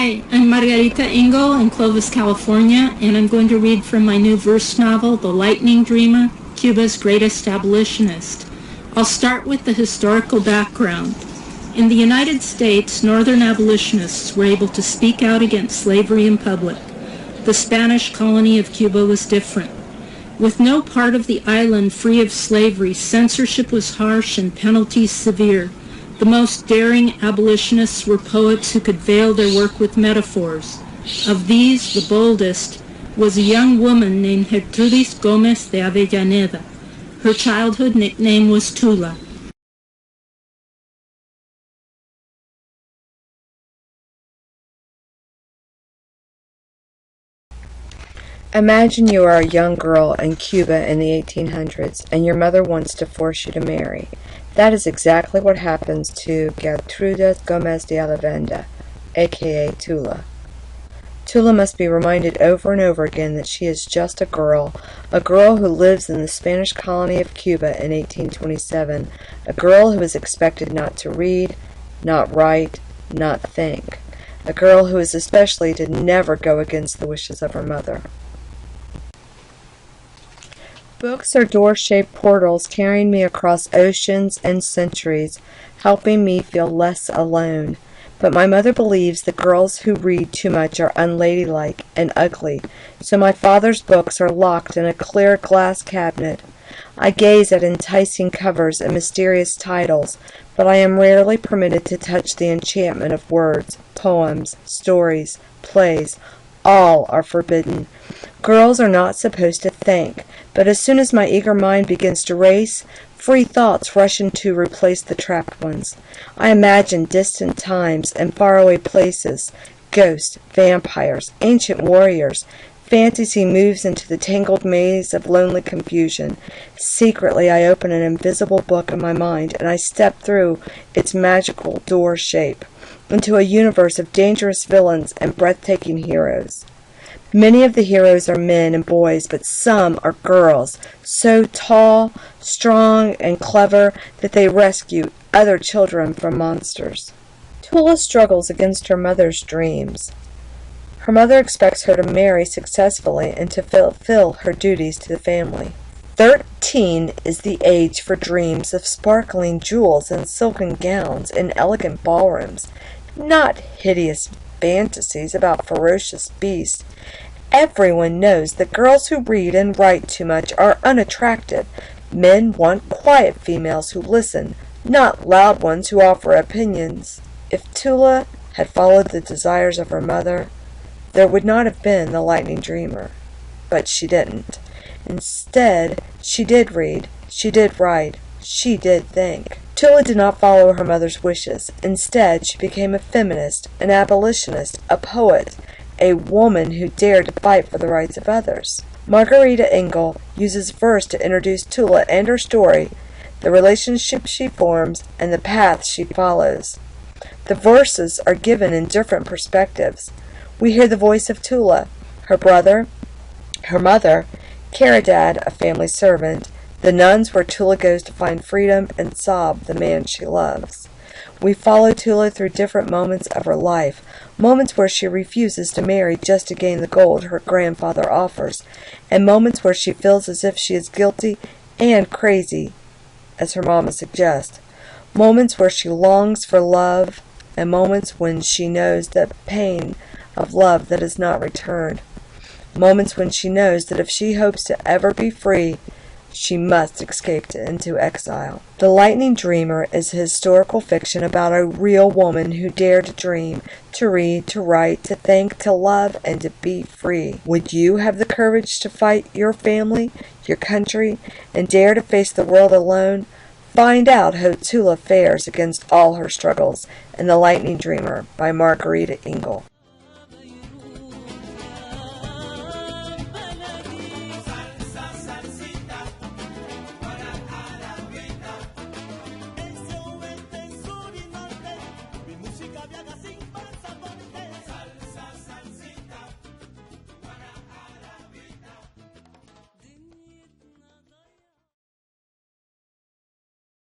Hi, I'm Margarita Engel in Clovis, California, and I'm going to read from my new verse novel, The Lightning Dreamer, Cuba's Greatest Abolitionist. I'll start with the historical background. In the United States, Northern abolitionists were able to speak out against slavery in public. The Spanish colony of Cuba was different. With no part of the island free of slavery, censorship was harsh and penalties severe. The most daring abolitionists were poets who could veil their work with metaphors. Of these, the boldest was a young woman named Gertrudis Gomez de Avellaneda. Her childhood nickname was Tula. Imagine you are a young girl in Cuba in the 1800s, and your mother wants to force you to marry. That is exactly what happens to Gertrudis Gomez de Avellaneda, aka Tula. Tula must be reminded over and over again that she is just a girl who lives in the Spanish colony of Cuba in 1827, a girl who is expected not to read, not write, not think, a girl who is especially to never go against the wishes of her mother. Books are door-shaped portals carrying me across oceans and centuries, helping me feel less alone. But my mother believes that girls who read too much are unladylike and ugly, so my father's books are locked in a clear glass cabinet. I gaze at enticing covers and mysterious titles, but I am rarely permitted to touch the enchantment of words, poems, stories, plays. All are forbidden. Girls are not supposed to think, but as soon as my eager mind begins to race, free thoughts rush in to replace the trapped ones. I imagine distant times and faraway places, ghosts, vampires, ancient warriors. Fantasy moves into the tangled maze of lonely confusion. Secretly, I open an invisible book in my mind, and I step through its magical door shape into a universe of dangerous villains and breathtaking heroes. Many of the heroes are men and boys, but some are girls, so tall, strong, and clever that they rescue other children from monsters. Tula struggles against her mother's dreams. Her mother expects her to marry successfully and to fulfill her duties to the family. 13 is the age for dreams of sparkling jewels and silken gowns in elegant ballrooms, not hideous fantasies about ferocious beasts. Everyone knows that girls who read and write too much are unattractive. Men want quiet females who listen, not loud ones who offer opinions. If Tula had followed the desires of her mother, there would not have been the Lightning Dreamer. But she didn't. Instead, she did read, she did write, she did think. Tula did not follow her mother's wishes. Instead, she became a feminist, an abolitionist, a poet, a woman who dared to fight for the rights of others. Margarita Engel uses verse to introduce Tula and her story, the relationship she forms, and the path she follows. The verses are given in different perspectives. We hear the voice of Tula, her brother, her mother, Caridad, a family servant, the nuns where Tula goes to find freedom, and Sob, the man she loves. We follow Tula through different moments of her life, moments where she refuses to marry just to gain the gold her grandfather offers, and moments where she feels as if she is guilty and crazy, as her mama suggests, moments where she longs for love, and moments when she knows the pain of love that is not returned, moments when she knows that if she hopes to ever be free, she must escape into exile. The Lightning Dreamer is a historical fiction about a real woman who dared to dream, to read, to write, to think, to love, and to be free. Would you have the courage to fight your family, your country, and dare to face the world alone? Find out how Tula fares against all her struggles in The Lightning Dreamer by Margarita Engel.